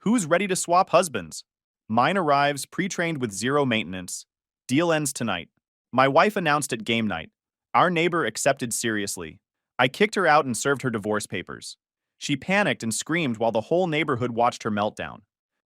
Who's ready to swap husbands? Mine arrives pre-trained with zero maintenance. Deal ends tonight. My wife announced at game night. Our neighbor accepted seriously. I kicked her out and served her divorce papers. She panicked and screamed while the whole neighborhood watched her meltdown.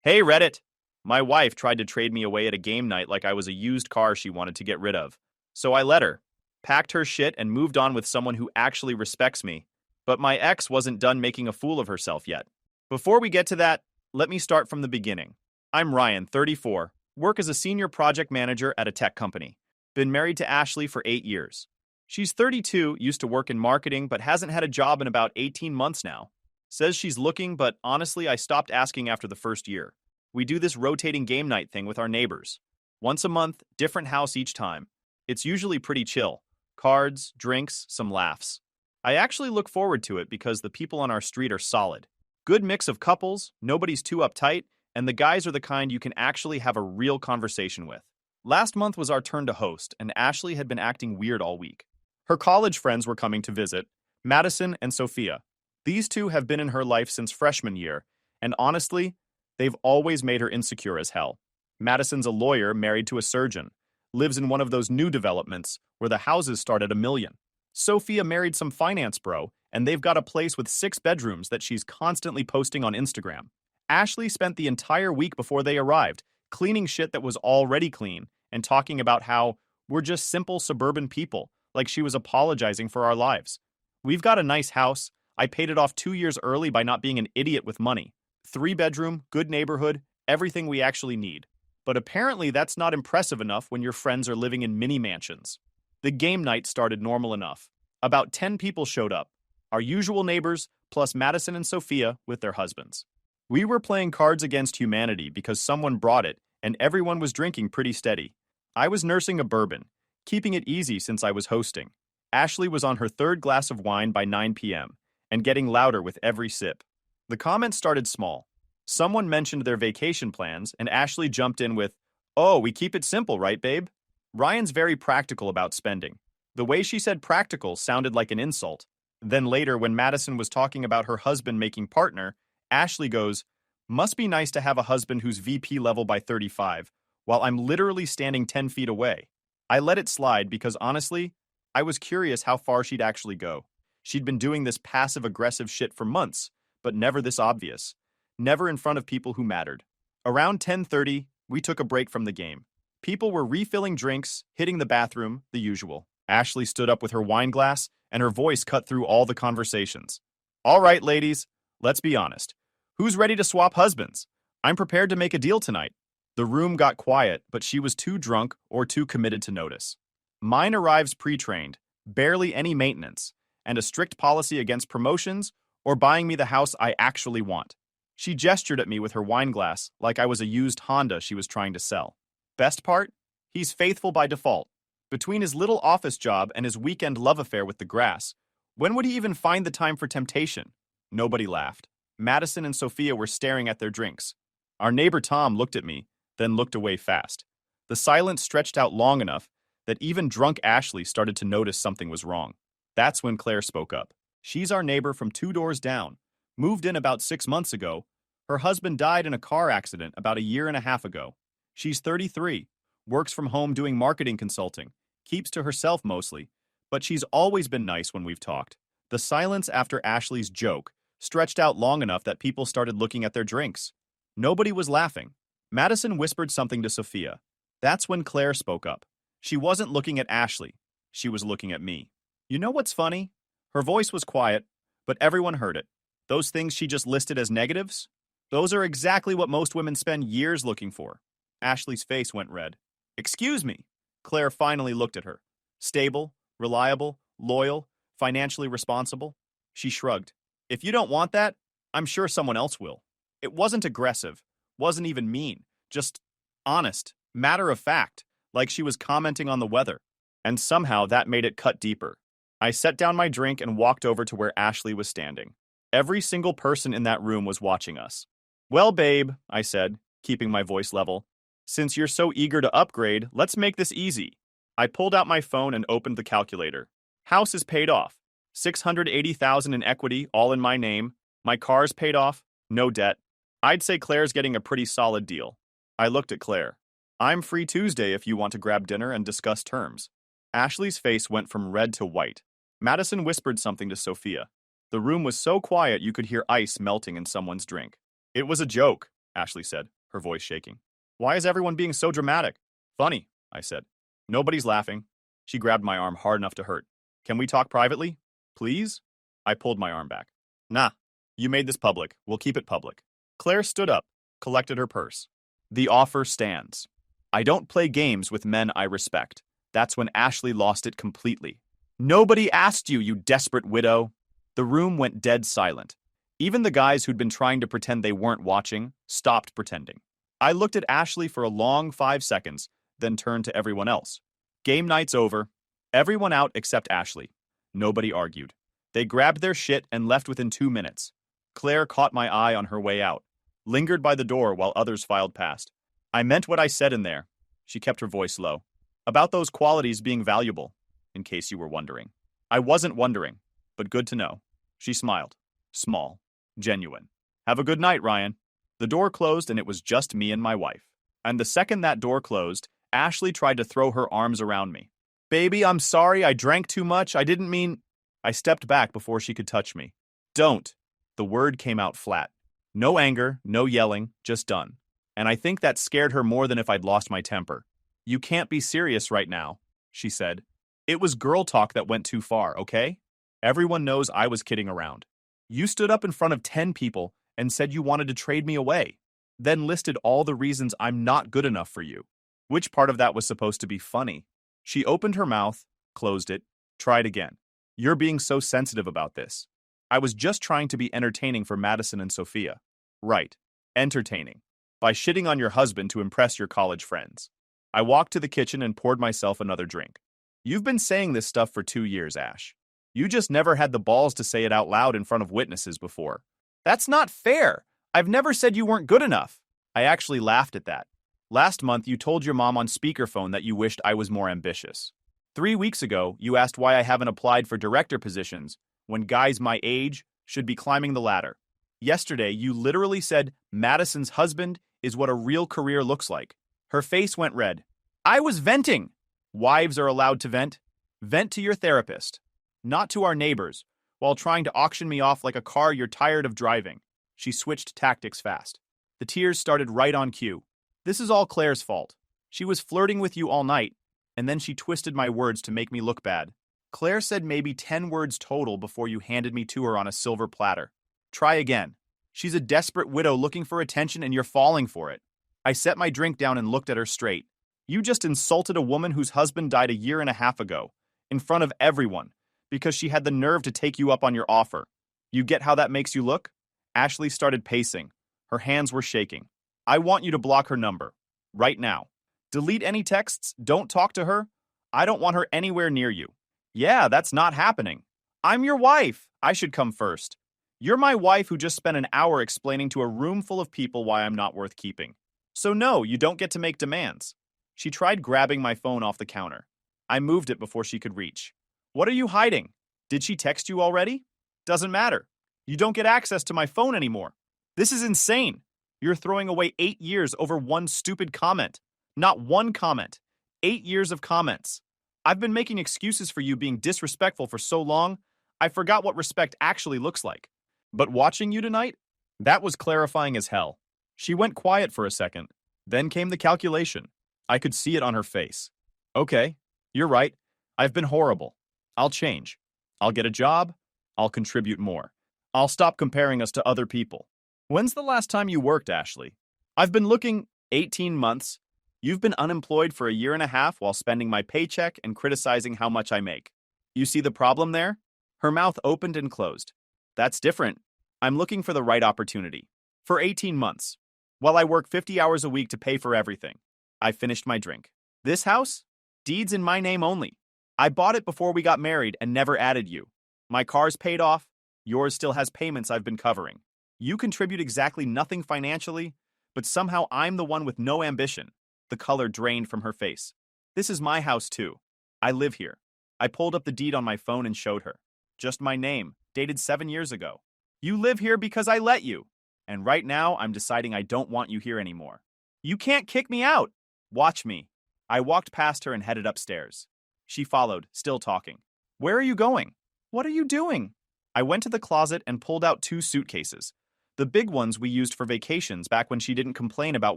Hey, Reddit! My wife tried to trade me away at a game night like I was a used car she wanted to get rid of. So I let her, packed her shit, and moved on with someone who actually respects me. But my ex wasn't done making a fool of herself yet. Before we get to that, let me start from the beginning. I'm Ryan, 34, work as a senior project manager at a tech company. Been married to Ashley for 8 years. She's 32, used to work in marketing, but hasn't had a job in about 18 months now. Says she's looking, but honestly, I stopped asking after the first year. We do this rotating game night thing with our neighbors. Once a month, different house each time. It's usually pretty chill. Cards, drinks, some laughs. I actually look forward to it because the people on our street are solid. Good mix of couples, nobody's too uptight, and the guys are the kind you can actually have a real conversation with. Last month was our turn to host, and Ashley had been acting weird all week. Her college friends were coming to visit, Madison and Sophia. These two have been in her life since freshman year, and honestly, they've always made her insecure as hell. Madison's a lawyer married to a surgeon, lives in one of those new developments where the houses start at $1 million. Sophia married some finance bro, and they've got a place with 6 bedrooms that she's constantly posting on Instagram. Ashley spent the entire week before they arrived cleaning shit that was already clean and talking about how we're just simple suburban people, like she was apologizing for our lives. We've got a nice house. I paid it off 2 years early by not being an idiot with money. 3-bedroom, good neighborhood, everything we actually need. But apparently that's not impressive enough when your friends are living in mini mansions. The game night started normal enough. About 10 people showed up. Our usual neighbors, plus Madison and Sophia with their husbands. We were playing Cards Against Humanity because someone brought it, and everyone was drinking pretty steady. I was nursing a bourbon, keeping it easy since I was hosting. Ashley was on her 3rd glass of wine by 9 p.m., and getting louder with every sip. The comments started small. Someone mentioned their vacation plans, and Ashley jumped in with, "Oh, we keep it simple, right, babe?" Ryan's very practical about spending. The way she said practical sounded like an insult. Then later, when Madison was talking about her husband making partner, Ashley goes, "Must be nice to have a husband who's VP level by 35, while I'm literally standing 10 feet away." I let it slide because honestly, I was curious how far she'd actually go. She'd been doing this passive-aggressive shit for months, but never this obvious. Never in front of people who mattered. Around 10:30, we took a break from the game. People were refilling drinks, hitting the bathroom, the usual. Ashley stood up with her wine glass, and her voice cut through all the conversations. "All right, ladies, let's be honest. Who's ready to swap husbands? I'm prepared to make a deal tonight." The room got quiet, but she was too drunk or too committed to notice. Mine arrives pre-trained, barely any maintenance, and a strict policy against promotions or buying me the house I actually want. She gestured at me with her wine glass like I was a used Honda she was trying to sell. Best part? He's faithful by default. Between his little office job and his weekend love affair with the grass, when would he even find the time for temptation? Nobody laughed. Madison and Sophia were staring at their drinks. Our neighbor Tom looked at me, then looked away fast. The silence stretched out long enough that even drunk Ashley started to notice something was wrong. That's when Claire spoke up. She's our neighbor from 2 doors down. Moved in about 6 months ago. Her husband died in a car accident about a year and a half ago. She's 33, works from home doing marketing consulting, keeps to herself mostly, but she's always been nice when we've talked. The silence after Ashley's joke stretched out long enough that people started looking at their drinks. Nobody was laughing. Madison whispered something to Sophia. That's when Claire spoke up. She wasn't looking at Ashley. She was looking at me. You know what's funny? Her voice was quiet, but everyone heard it. Those things she just listed as negatives? Those are exactly what most women spend years looking for. Ashley's face went red. "Excuse me." Claire finally looked at her. Stable, reliable, loyal, financially responsible. She shrugged. "If you don't want that, I'm sure someone else will." It wasn't aggressive, wasn't even mean, just honest, matter of fact, like she was commenting on the weather. And somehow that made it cut deeper. I set down my drink and walked over to where Ashley was standing. Every single person in that room was watching us. "Well, babe," I said, keeping my voice level, "since you're so eager to upgrade, let's make this easy." I pulled out my phone and opened the calculator. House is paid off. $680,000 in equity, all in my name. My car's paid off. No debt. I'd say Claire's getting a pretty solid deal. I looked at Claire. I'm free Tuesday if you want to grab dinner and discuss terms. Ashley's face went from red to white. Madison whispered something to Sophia. The room was so quiet you could hear ice melting in someone's drink. It was a joke, Ashley said, her voice shaking. Why is everyone being so dramatic? Funny, I said. Nobody's laughing. She grabbed my arm hard enough to hurt. Can we talk privately? Please? I pulled my arm back. Nah, you made this public. We'll keep it public. Claire stood up, collected her purse. The offer stands. I don't play games with men I respect. That's when Ashley lost it completely. Nobody asked you, you desperate widow. The room went dead silent. Even the guys who'd been trying to pretend they weren't watching stopped pretending. I looked at Ashley for a long 5 seconds, then turned to everyone else. Game night's over. Everyone out except Ashley. Nobody argued. They grabbed their shit and left within 2 minutes. Claire caught my eye on her way out, lingered by the door while others filed past. I meant what I said in there. She kept her voice low. About those qualities being valuable, in case you were wondering. I wasn't wondering, but good to know. She smiled. Small. Genuine. Have a good night, Ryan. The door closed and it was just me and my wife. And the second that door closed, Ashley tried to throw her arms around me. Baby, I'm sorry, I drank too much. I didn't mean... I stepped back before she could touch me. Don't. The word came out flat. No anger, no yelling, just done. And I think that scared her more than if I'd lost my temper. You can't be serious right now, she said. It was girl talk that went too far, okay? Everyone knows I was kidding around. You stood up in front of 10 people and said you wanted to trade me away, then listed all the reasons I'm not good enough for you. Which part of that was supposed to be funny? She opened her mouth, closed it, tried again. You're being so sensitive about this. I was just trying to be entertaining for Madison and Sophia. Right. Entertaining. By shitting on your husband to impress your college friends. I walked to the kitchen and poured myself another drink. You've been saying this stuff for 2 years, Ash. You just never had the balls to say it out loud in front of witnesses before. That's not fair. I've never said you weren't good enough. I actually laughed at that. Last month, you told your mom on speakerphone that you wished I was more ambitious. 3 weeks ago, you asked why I haven't applied for director positions when guys my age should be climbing the ladder. Yesterday, you literally said Madison's husband is what a real career looks like. Her face went red. I was venting. Wives are allowed to vent. Vent to your therapist, not to our neighbors, while trying to auction me off like a car you're tired of driving. She switched tactics fast. The tears started right on cue. This is all Claire's fault. She was flirting with you all night, and then she twisted my words to make me look bad. Claire said maybe 10 words total before you handed me to her on a silver platter. Try again. She's a desperate widow looking for attention and you're falling for it. I set my drink down and looked at her straight. You just insulted a woman whose husband died a year and a half ago, in front of everyone, because she had the nerve to take you up on your offer. You get how that makes you look? Ashley started pacing. Her hands were shaking. I want you to block her number. Right now. Delete any texts. Don't talk to her. I don't want her anywhere near you. Yeah, that's not happening. I'm your wife. I should come first. You're my wife who just spent an hour explaining to a room full of people why I'm not worth keeping. So no, you don't get to make demands. She tried grabbing my phone off the counter. I moved it before she could reach. What are you hiding? Did she text you already? Doesn't matter. You don't get access to my phone anymore. This is insane. You're throwing away 8 years over one stupid comment. Not one comment. 8 years of comments. I've been making excuses for you being disrespectful for so long, I forgot what respect actually looks like. But watching you tonight, that was clarifying as hell. She went quiet for a second. Then came the calculation. I could see it on her face. Okay, you're right. I've been horrible. I'll change. I'll get a job. I'll contribute more. I'll stop comparing us to other people. When's the last time you worked, Ashley? I've been looking 18 months. You've been unemployed for a year and a half while spending my paycheck and criticizing how much I make. You see the problem there? Her mouth opened and closed. That's different. I'm looking for the right opportunity. For 18 months. While I work 50 hours a week to pay for everything. I finished my drink. This house? Deeds in my name only. I bought it before we got married and never added you. My car's paid off. Yours still has payments I've been covering. You contribute exactly nothing financially, but somehow I'm the one with no ambition. The color drained from her face. This is my house too. I live here. I pulled up the deed on my phone and showed her. Just my name, dated 7 years ago. You live here because I let you. and right now I'm deciding I don't want you here anymore. You can't kick me out! Watch me. I walked past her and headed upstairs. She followed, still talking. Where are you going? What are you doing? I went to the closet and pulled out 2 suitcases. The big ones we used for vacations back when she didn't complain about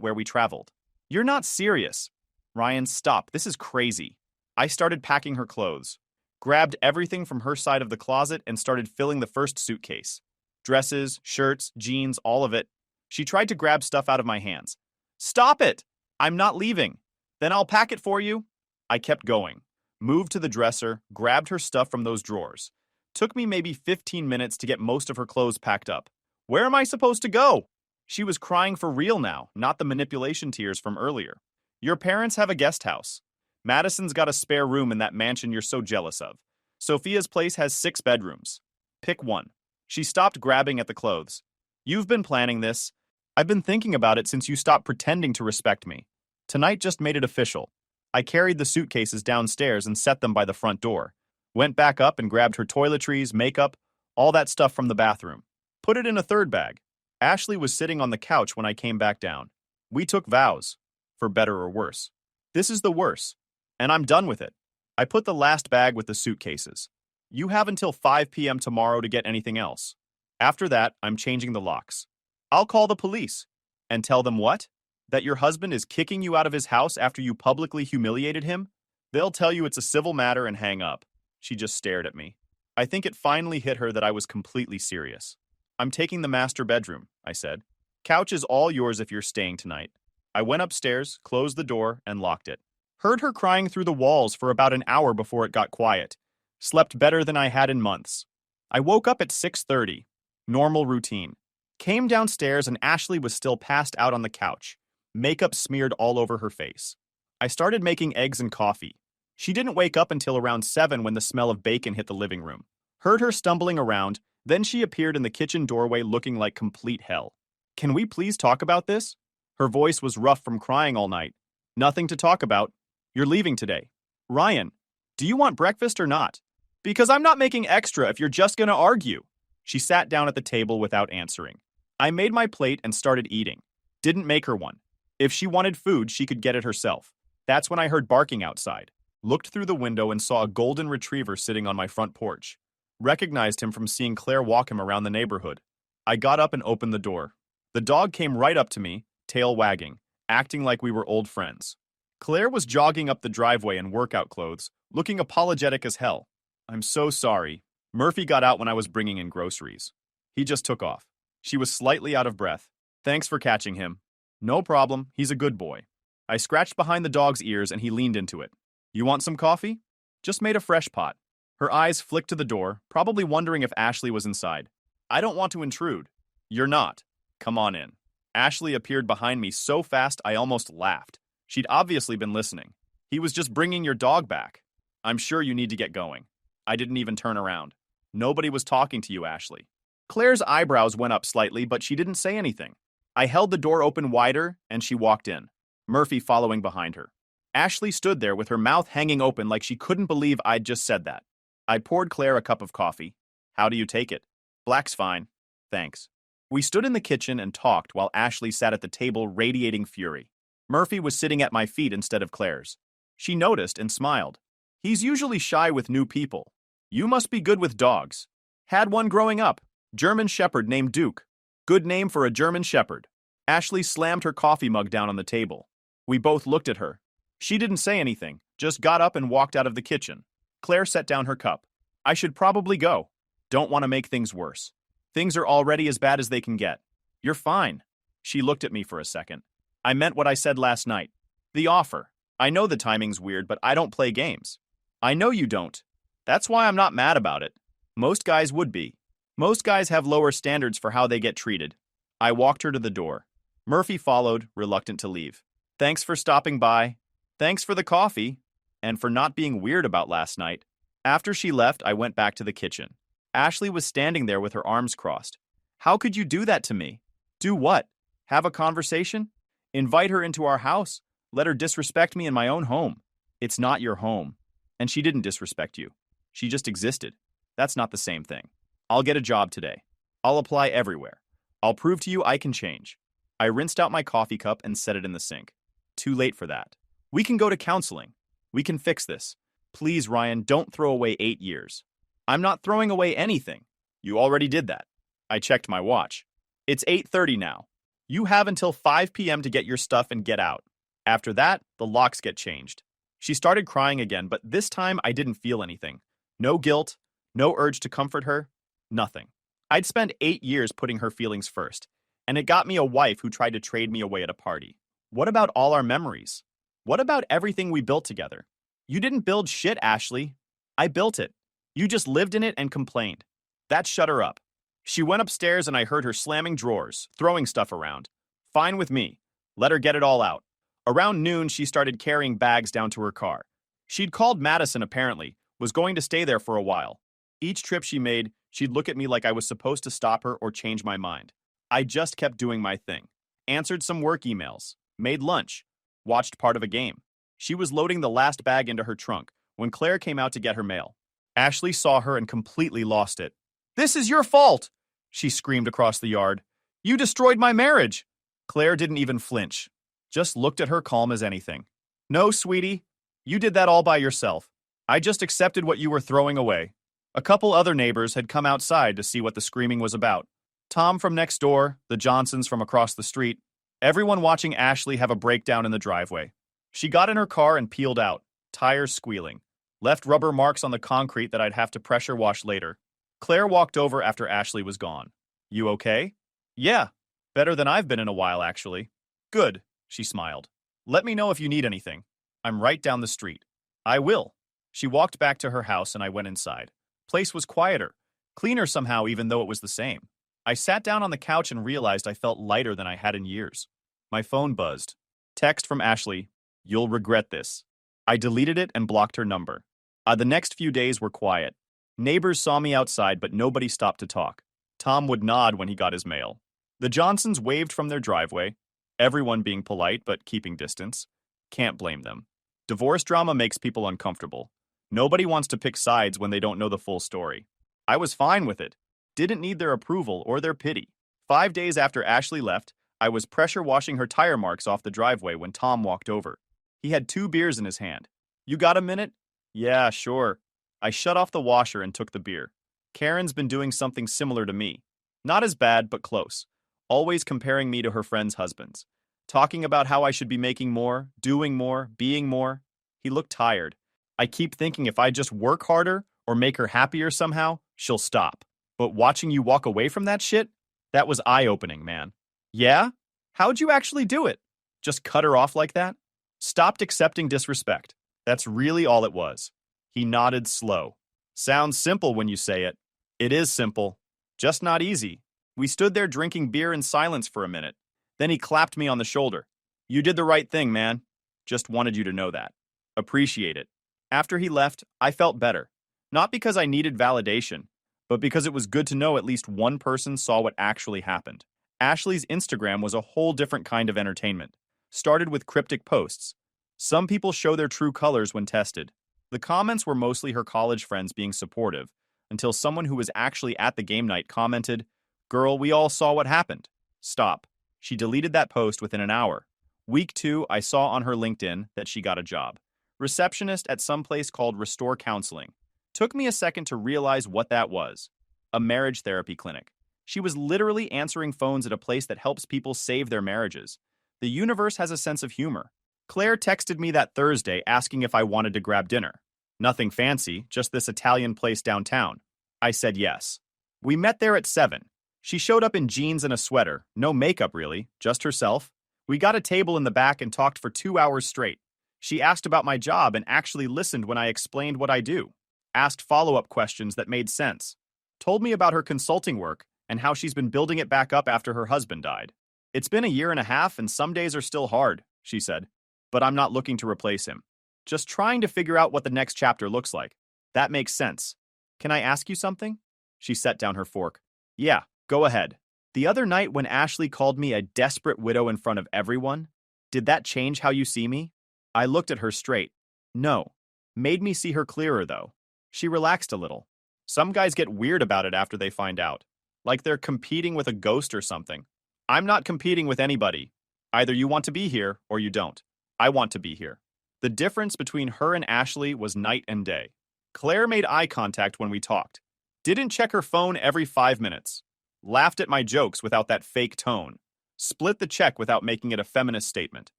where we traveled. You're not serious. Ryan, stop. This is crazy. I started packing her clothes, grabbed everything from her side of the closet and started filling the first suitcase. Dresses, shirts, jeans, all of it. She tried to grab stuff out of my hands. Stop it! I'm not leaving. Then I'll pack it for you. I kept going. Moved to the dresser, grabbed her stuff from those drawers. Took me maybe 15 minutes to get most of her clothes packed up. Where am I supposed to go? She was crying for real now, not the manipulation tears from earlier. Your parents have a guest house. Madison's got a spare room in that mansion you're so jealous of. Sophia's place has 6 bedrooms. Pick one. She stopped grabbing at the clothes. You've been planning this. I've been thinking about it since you stopped pretending to respect me. Tonight just made it official. I carried the suitcases downstairs and set them by the front door. Went back up and grabbed her toiletries, makeup, all that stuff from the bathroom. Put it in a third bag. Ashley was sitting on the couch when I came back down. We took vows, for better or worse. This is the worst, and I'm done with it. I put the last bag with the suitcases. You have until 5 p.m. tomorrow to get anything else. After that, I'm changing the locks. I'll call the police. And tell them what? That your husband is kicking you out of his house after you publicly humiliated him? They'll tell you it's a civil matter and hang up. She just stared at me. I think it finally hit her that I was completely serious. I'm taking the master bedroom, I said. Couch is all yours if you're staying tonight. I went upstairs, closed the door, and locked it. Heard her crying through the walls for about an hour before it got quiet. Slept better than I had in months. I woke up at 6:30. Normal routine. Came downstairs and Ashley was still passed out on the couch. Makeup smeared all over her face. I started making eggs and coffee. She didn't wake up until around 7 when the smell of bacon hit the living room. Heard her stumbling around, then she appeared in the kitchen doorway looking like complete hell. Can we please talk about this? Her voice was rough from crying all night. Nothing to talk about. You're leaving today. Ryan, do you want breakfast or not? Because I'm not making extra if you're just gonna argue. She sat down at the table without answering. I made my plate and started eating. Didn't make her one. If she wanted food, she could get it herself. That's when I heard barking outside. Looked through the window and saw a golden retriever sitting on my front porch. Recognized him from seeing Claire walk him around the neighborhood. I got up and opened the door. The dog came right up to me, tail wagging, acting like we were old friends. Claire was jogging up the driveway in workout clothes, looking apologetic as hell. I'm so sorry. Murphy got out when I was bringing in groceries. He just took off. She was slightly out of breath. Thanks for catching him. No problem, he's a good boy. I scratched behind the dog's ears and he leaned into it. You want some coffee? Just made a fresh pot. Her eyes flicked to the door, probably wondering if Ashley was inside. I don't want to intrude. You're not. Come on in. Ashley appeared behind me so fast I almost laughed. She'd obviously been listening. He was just bringing your dog back. I'm sure you need to get going. I didn't even turn around. Nobody was talking to you, Ashley. Claire's eyebrows went up slightly, but she didn't say anything. I held the door open wider, and she walked in, Murphy following behind her. Ashley stood there with her mouth hanging open like she couldn't believe I'd just said that. I poured Claire a cup of coffee. How do you take it? Black's fine. Thanks. We stood in the kitchen and talked while Ashley sat at the table radiating fury. Murphy was sitting at my feet instead of Claire's. She noticed and smiled. He's usually shy with new people. You must be good with dogs. Had one growing up. German Shepherd named Duke. Good name for a German Shepherd. Ashley slammed her coffee mug down on the table. We both looked at her. She didn't say anything, just got up and walked out of the kitchen. Claire set down her cup. I should probably go. Don't want to make things worse. Things are already as bad as they can get. You're fine. She looked at me for a second. I meant what I said last night. The offer. I know the timing's weird, but I don't play games. I know you don't. That's why I'm not mad about it. Most guys would be. Most guys have lower standards for how they get treated. I walked her to the door. Murphy followed, reluctant to leave. Thanks for stopping by. Thanks for the coffee. And for not being weird about last night. After she left, I went back to the kitchen. Ashley was standing there with her arms crossed. How could you do that to me? Do what? Have a conversation? Invite her into our house? Let her disrespect me in my own home. It's not your home. And she didn't disrespect you. She just existed. That's not the same thing. I'll get a job today. I'll apply everywhere. I'll prove to you I can change. I rinsed out my coffee cup and set it in the sink. Too late for that. We can go to counseling. We can fix this. Please, Ryan, don't throw away 8 years. I'm not throwing away anything. You already did that. I checked my watch. It's 8:30 now. You have until 5 p.m. to get your stuff and get out. After that, the locks get changed. She started crying again, but this time I didn't feel anything. No guilt, no urge to comfort her, nothing. I'd spent 8 years putting her feelings first, and it got me a wife who tried to trade me away at a party. What about all our memories? What about everything we built together? You didn't build shit, Ashley. I built it. You just lived in it and complained. That shut her up. She went upstairs and I heard her slamming drawers, throwing stuff around. Fine with me. Let her get it all out. Around noon, she started carrying bags down to her car. She'd called Madison, apparently, was going to stay there for a while. Each trip she made, she'd look at me like I was supposed to stop her or change my mind. I just kept doing my thing. Answered some work emails. Made lunch. Watched part of a game. She was loading the last bag into her trunk when Claire came out to get her mail. Ashley saw her and completely lost it. "This is your fault!" she screamed across the yard. "You destroyed my marriage!" Claire didn't even flinch. Just looked at her calm as anything. "No, sweetie. You did that all by yourself. I just accepted what you were throwing away." A couple other neighbors had come outside to see what the screaming was about. Tom from next door, the Johnsons from across the street, everyone watching Ashley have a breakdown in the driveway. She got in her car and peeled out, tires squealing. Left rubber marks on the concrete that I'd have to pressure wash later. Claire walked over after Ashley was gone. "You okay?" "Yeah, better than I've been in a while, actually." "Good," she smiled. "Let me know if you need anything. I'm right down the street." "I will." She walked back to her house and I went inside. Place was quieter, cleaner somehow even though it was the same. I sat down on the couch and realized I felt lighter than I had in years. My phone buzzed. Text from Ashley, "You'll regret this." I deleted it and blocked her number. The next few days were quiet. Neighbors saw me outside, but nobody stopped to talk. Tom would nod when he got his mail. The Johnsons waved from their driveway, everyone being polite but keeping distance. Can't blame them. Divorce drama makes people uncomfortable. Nobody wants to pick sides when they don't know the full story. I was fine with it. Didn't need their approval or their pity. 5 days after Ashley left, I was pressure washing her tire marks off the driveway when Tom walked over. He had 2 beers in his hand. "You got a minute?" "Yeah, sure." I shut off the washer and took the beer. Karen's been doing something similar to me. Not as bad, but close. Always comparing me to her friends' husbands. Talking about how I should be making more, doing more, being more. He looked tired. I keep thinking if I just work harder or make her happier somehow, she'll stop. But watching you walk away from that shit, that was eye-opening, man. "Yeah? How'd you actually do it? Just cut her off like that?" "Stopped accepting disrespect. That's really all it was." He nodded slow. "Sounds simple when you say it." "It is simple. Just not easy." We stood there drinking beer in silence for a minute. Then he clapped me on the shoulder. "You did the right thing, man. Just wanted you to know that. Appreciate it." After he left, I felt better. Not because I needed validation, but because it was good to know at least one person saw what actually happened. Ashley's Instagram was a whole different kind of entertainment. Started with cryptic posts. Some people show their true colors when tested. The comments were mostly her college friends being supportive, until someone who was actually at the game night commented, "Girl, we all saw what happened." Stop. She deleted that post within an hour. Week 2, I saw on her LinkedIn that she got a job. Receptionist at some place called Restore Counseling. Took me a second to realize what that was. A marriage therapy clinic. She was literally answering phones at a place that helps people save their marriages. The universe has a sense of humor. Claire texted me that Thursday asking if I wanted to grab dinner. Nothing fancy, just this Italian place downtown. I said yes. We met there at 7. She showed up in jeans and a sweater, no makeup really, just herself. We got a table in the back and talked for 2 hours straight. She asked about my job and actually listened when I explained what I do. Asked follow-up questions that made sense. Told me about her consulting work and how she's been building it back up after her husband died. "It's been a year and a half and some days are still hard," she said. "But I'm not looking to replace him. Just trying to figure out what the next chapter looks like. That makes sense. Can I ask you something?" She set down her fork. "Yeah, go ahead." "The other night when Ashley called me a desperate widow in front of everyone, did that change how you see me?" I looked at her straight. "No. Made me see her clearer, though." She relaxed a little. "Some guys get weird about it after they find out." like they're competing with a ghost or something. I'm not competing with anybody. Either you want to be here or you don't. I want to be here. The difference between her and Ashley was night and day. Claire made eye contact when we talked. Didn't check her phone every 5 minutes. Laughed at my jokes without that fake tone. Split the check without making it a feminist statement.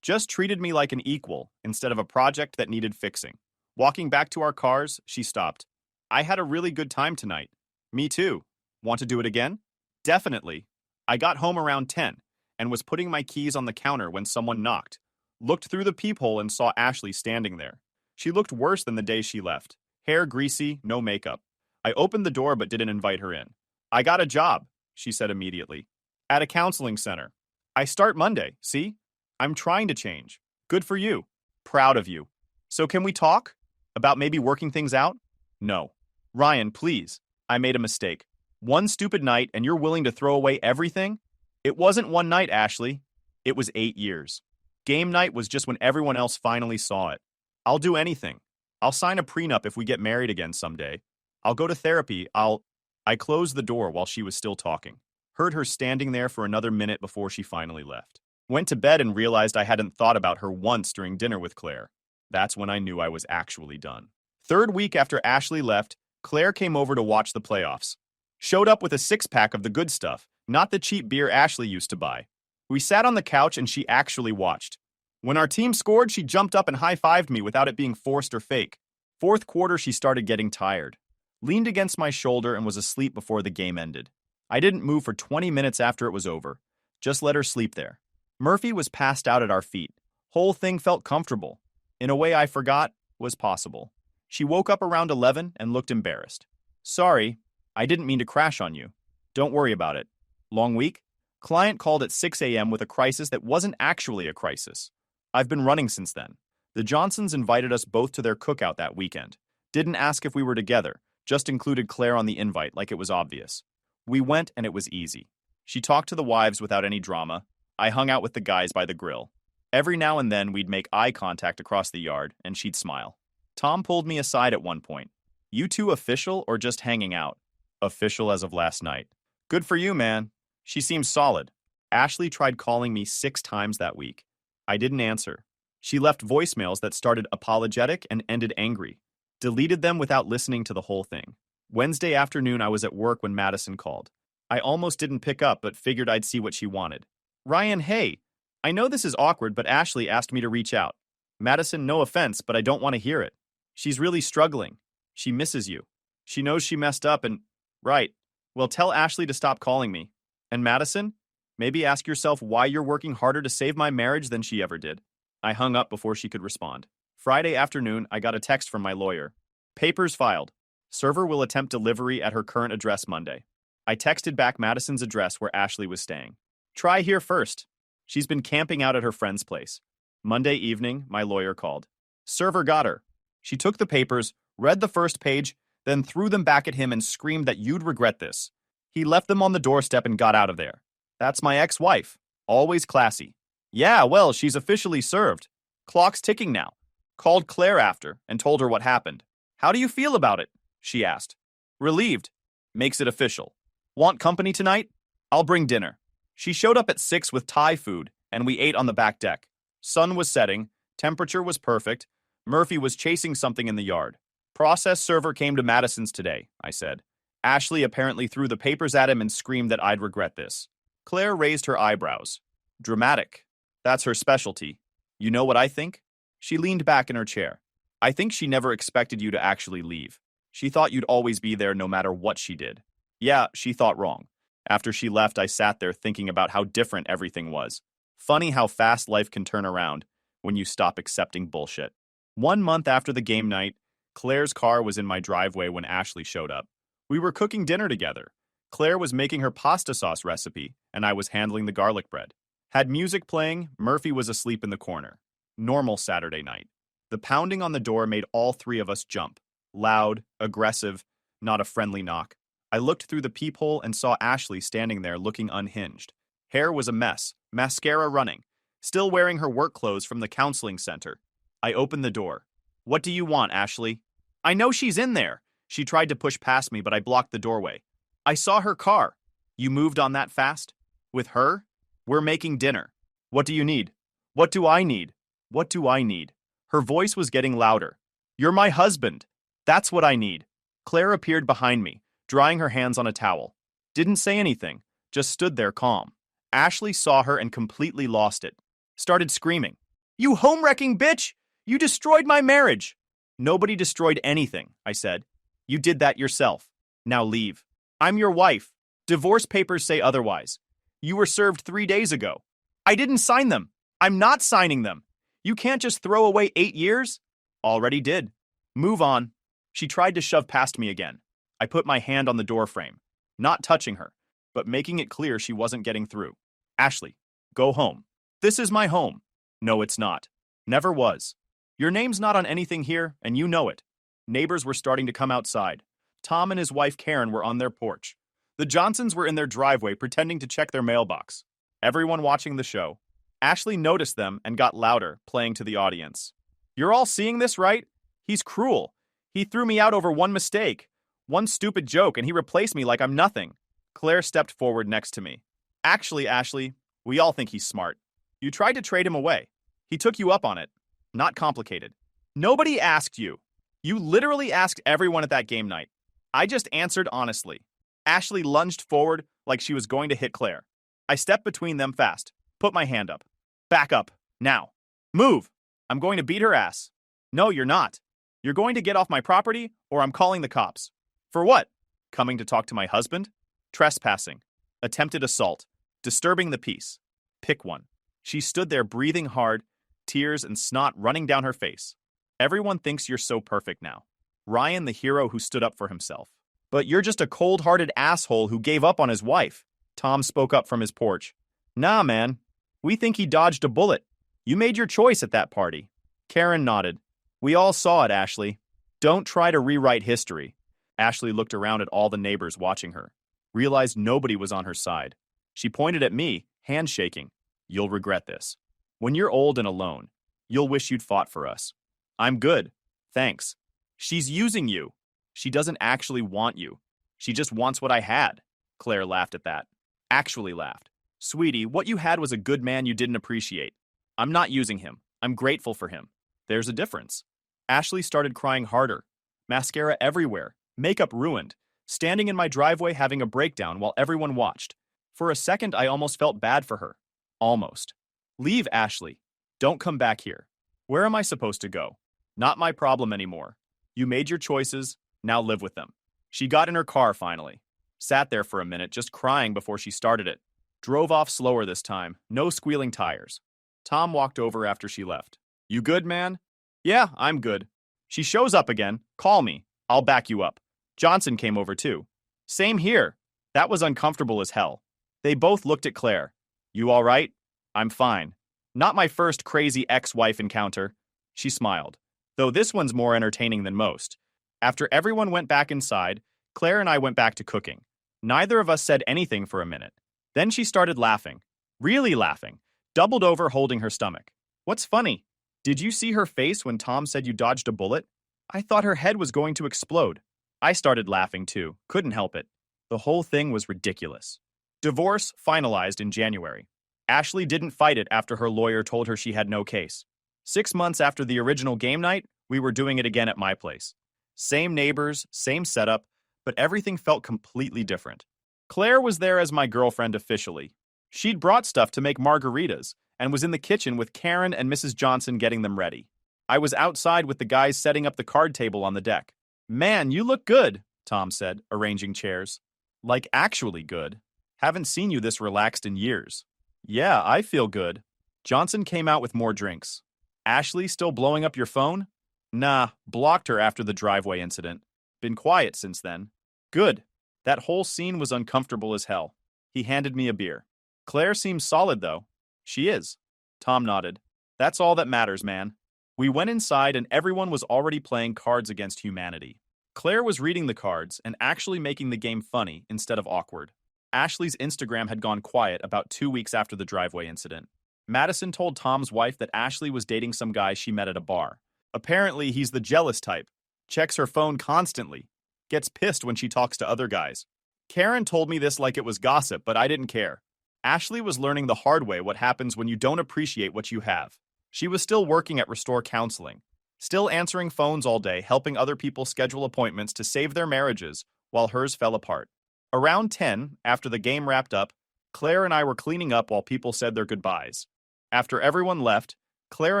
Just treated me like an equal instead of a project that needed fixing. Walking back to our cars, she stopped. I had a really good time tonight. Me too. Want to do it again? Definitely. I got home around 10 and was putting my keys on the counter when someone knocked. Looked through the peephole and saw Ashley standing there. She looked worse than the day she left. Hair greasy, no makeup. I opened the door but didn't invite her in. I got a job, she said immediately. At a counseling center. I start Monday, see? I'm trying to change. Good for you. Proud of you. So can we talk? About maybe working things out? No. Ryan, please. I made a mistake. One stupid night and you're willing to throw away everything? It wasn't one night, Ashley. It was 8 years. Game night was just when everyone else finally saw it. I'll do anything. I'll sign a prenup if we get married again someday. I'll go to therapy. I closed the door while she was still talking. Heard her standing there for another minute before she finally left. Went to bed and realized I hadn't thought about her once during dinner with Claire. That's when I knew I was actually done. Third week after Ashley left, Claire came over to watch the playoffs. Showed up with a six-pack of the good stuff, not the cheap beer Ashley used to buy. We sat on the couch and she actually watched. When our team scored, she jumped up and high-fived me without it being forced or fake. Fourth quarter, she started getting tired. Leaned against my shoulder and was asleep before the game ended. I didn't move for 20 minutes after it was over. Just let her sleep there. Murphy was passed out at our feet. Whole thing felt comfortable. In a way I forgot was possible. She woke up around 11 and looked embarrassed. Sorry, I didn't mean to crash on you. Don't worry about it. Long week? Client called at 6 a.m. with a crisis that wasn't actually a crisis. I've been running since then. The Johnsons invited us both to their cookout that weekend. Didn't ask if we were together, just included Claire on the invite like it was obvious. We went and it was easy. She talked to the wives without any drama. I hung out with the guys by the grill. Every now and then we'd make eye contact across the yard and she'd smile. Tom pulled me aside at one point. You two official or just hanging out? Official as of last night. Good for you, man. She seems solid. Ashley tried calling me 6 times that week. I didn't answer. She left voicemails that started apologetic and ended angry. Deleted them without listening to the whole thing. Wednesday afternoon, I was at work when Madison called. I almost didn't pick up, but figured I'd see what she wanted. Ryan, hey. I know this is awkward, but Ashley asked me to reach out. Madison, no offense, but I don't want to hear it. She's really struggling. She misses you. She knows she messed up and... Right. Well, tell Ashley to stop calling me. And Madison? Maybe ask yourself why you're working harder to save my marriage than she ever did. I hung up before she could respond. Friday afternoon, I got a text from my lawyer. Papers filed. Server will attempt delivery at her current address Monday. I texted back Madison's address where Ashley was staying. Try here first. She's been camping out at her friend's place. Monday evening, my lawyer called. Server got her. She took the papers, read the first page, then threw them back at him and screamed that you'd regret this. He left them on the doorstep and got out of there. That's my ex-wife. Always classy. Yeah, well, she's officially served. Clock's ticking now. Called Claire after and told her what happened. How do you feel about it? She asked. Relieved. Makes it official. Want company tonight? I'll bring dinner. She showed up at 6 with Thai food, and we ate on the back deck. Sun was setting. Temperature was perfect. Murphy was chasing something in the yard. Process server came to Madison's today, I said. Ashley apparently threw the papers at him and screamed that I'd regret this. Claire raised her eyebrows. Dramatic. That's her specialty. You know what I think? She leaned back in her chair. I think she never expected you to actually leave. She thought you'd always be there no matter what she did. Yeah, she thought wrong. After she left, I sat there thinking about how different everything was. Funny how fast life can turn around when you stop accepting bullshit. 1 month after the game night, Claire's car was in my driveway when Ashley showed up. We were cooking dinner together. Claire was making her pasta sauce recipe, and I was handling the garlic bread. Had music playing, Murphy was asleep in the corner. Normal Saturday night. The pounding on the door made all 3 of us jump. Loud, aggressive, not a friendly knock. I looked through the peephole and saw Ashley standing there looking unhinged. Hair was a mess, mascara running, still wearing her work clothes from the counseling center. I opened the door. What do you want, Ashley? I know she's in there. She tried to push past me, but I blocked the doorway. I saw her car. You moved on that fast? With her? We're making dinner. What do you need? What do I need? What do I need? Her voice was getting louder. You're my husband. That's what I need. Claire appeared behind me, drying her hands on a towel. Didn't say anything, just stood there calm. Ashley saw her and completely lost it. Started screaming. You home-wrecking bitch! You destroyed my marriage! Nobody destroyed anything, I said. You did that yourself. Now leave. I'm your wife. Divorce papers say otherwise. You were served 3 days ago. I didn't sign them. I'm not signing them. You can't just throw away 8 years. Already did. Move on. She tried to shove past me again. I put my hand on the door frame, not touching her, but making it clear she wasn't getting through. Ashley, go home. This is my home. No, it's not. Never was. Your name's not on anything here, and you know it. Neighbors were starting to come outside. Tom and his wife Karen were on their porch. The Johnsons were in their driveway pretending to check their mailbox. Everyone watching the show. Ashley noticed them and got louder, playing to the audience. You're all seeing this, right? He's cruel. He threw me out over one mistake. One stupid joke, and he replaced me like I'm nothing. Claire stepped forward next to me. Actually, Ashley, we all think he's smart. You tried to trade him away. He took you up on it. Not complicated. Nobody asked you. You literally asked everyone at that game night. I just answered honestly. Ashley lunged forward like she was going to hit Claire. I stepped between them fast, put my hand up. Back up, now. Move! I'm going to beat her ass. No, you're not. You're going to get off my property, or I'm calling the cops. For what? Coming to talk to my husband? Trespassing. Attempted assault. Disturbing the peace. Pick one. She stood there breathing hard, tears and snot running down her face. Everyone thinks you're so perfect now. Ryan, the hero who stood up for himself. But you're just a cold-hearted asshole who gave up on his wife. Tom spoke up from his porch. Nah, man. We think he dodged a bullet. You made your choice at that party. Karen nodded. We all saw it, Ashley. Don't try to rewrite history. Ashley looked around at all the neighbors watching her, realized nobody was on her side. She pointed at me, handshaking. You'll regret this. When you're old and alone, you'll wish you'd fought for us. I'm good. Thanks. She's using you. She doesn't actually want you. She just wants what I had. Claire laughed at that. Actually laughed. Sweetie, what you had was a good man you didn't appreciate. I'm not using him. I'm grateful for him. There's a difference. Ashley started crying harder. Mascara everywhere. Makeup ruined. Standing in my driveway having a breakdown while everyone watched. For a second, I almost felt bad for her. Almost. Leave, Ashley. Don't come back here. Where am I supposed to go? Not my problem anymore. You made your choices. Now live with them. She got in her car finally. Sat there for a minute, just crying before she started it. Drove off slower this time. No squealing tires. Tom walked over after she left. You good, man? Yeah, I'm good. She shows up again. Call me. I'll back you up. Johnson came over too. Same here. That was uncomfortable as hell. They both looked at Claire. You all right? I'm fine. Not my first crazy ex-wife encounter. She smiled. Though this one's more entertaining than most. After everyone went back inside, Claire and I went back to cooking. Neither of us said anything for a minute. Then she started laughing. Really laughing. Doubled over holding her stomach. What's funny? Did you see her face when Tom said you dodged a bullet? I thought her head was going to explode. I started laughing too. Couldn't help it. The whole thing was ridiculous. Divorce finalized in January. Ashley didn't fight it after her lawyer told her she had no case. 6 months after the original game night, we were doing it again at my place. Same neighbors, same setup, but everything felt completely different. Claire was there as my girlfriend officially. She'd brought stuff to make margaritas and was in the kitchen with Karen and Mrs. Johnson getting them ready. I was outside with the guys setting up the card table on the deck. Man, you look good, Tom said, arranging chairs. Like actually good. Haven't seen you this relaxed in years. Yeah, I feel good. Johnson came out with more drinks. Ashley still blowing up your phone? Nah, blocked her after the driveway incident. Been quiet since then. Good. That whole scene was uncomfortable as hell. He handed me a beer. Claire seems solid, though. She is. Tom nodded. That's all that matters, man. We went inside and everyone was already playing Cards Against Humanity. Claire was reading the cards and actually making the game funny instead of awkward. Ashley's Instagram had gone quiet about 2 weeks after the driveway incident. Madison told Tom's wife that Ashley was dating some guy she met at a bar. Apparently, he's the jealous type. Checks her phone constantly. Gets pissed when she talks to other guys. Karen told me this like it was gossip, but I didn't care. Ashley was learning the hard way what happens when you don't appreciate what you have. She was still working at Restore Counseling, still answering phones all day, helping other people schedule appointments to save their marriages while hers fell apart. Around 10, after the game wrapped up, Claire and I were cleaning up while people said their goodbyes. After everyone left, Claire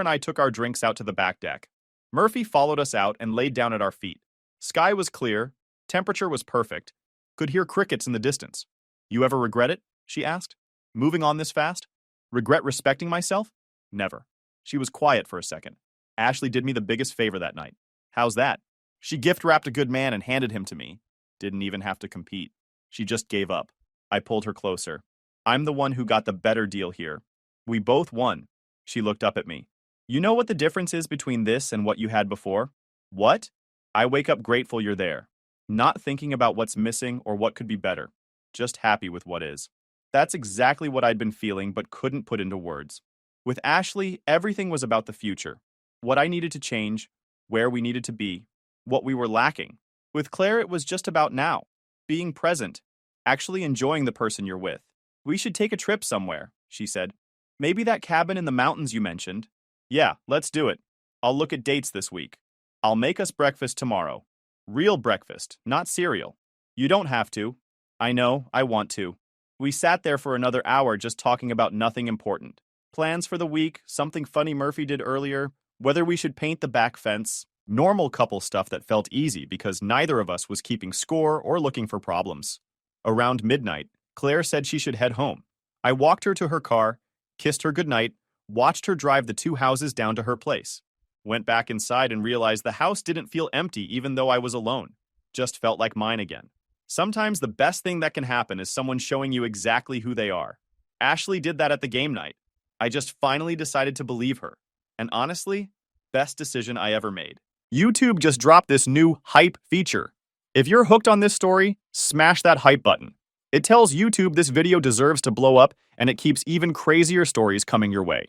and I took our drinks out to the back deck. Murphy followed us out and laid down at our feet. Sky was clear, temperature was perfect, could hear crickets in the distance. You ever regret it? She asked. Moving on this fast? Regret respecting myself? Never. She was quiet for a second. Ashley did me the biggest favor that night. How's that? She gift-wrapped a good man and handed him to me. Didn't even have to compete. She just gave up. I pulled her closer. I'm the one who got the better deal here. We both won. She looked up at me. You know what the difference is between this and what you had before? What? I wake up grateful you're there. Not thinking about what's missing or what could be better. Just happy with what is. That's exactly what I'd been feeling but couldn't put into words. With Ashley, everything was about the future. What I needed to change, where we needed to be, what we were lacking. With Claire, it was just about now. Being present. Actually enjoying the person you're with. We should take a trip somewhere, she said. Maybe that cabin in the mountains you mentioned. Yeah, let's do it. I'll look at dates this week. I'll make us breakfast tomorrow. Real breakfast, not cereal. You don't have to. I know, I want to. We sat there for another hour just talking about nothing important. Plans for the week, something funny Murphy did earlier, whether we should paint the back fence. Normal couple stuff that felt easy because neither of us was keeping score or looking for problems. Around midnight, Claire said she should head home. I walked her to her car, kissed her goodnight, watched her drive the 2 houses down to her place. Went back inside and realized the house didn't feel empty even though I was alone. Just felt like mine again. Sometimes the best thing that can happen is someone showing you exactly who they are. Ashley did that at the game night. I just finally decided to believe her. And honestly, best decision I ever made. YouTube just dropped this new hype feature. If you're hooked on this story, smash that hype button. It tells YouTube this video deserves to blow up, and it keeps even crazier stories coming your way.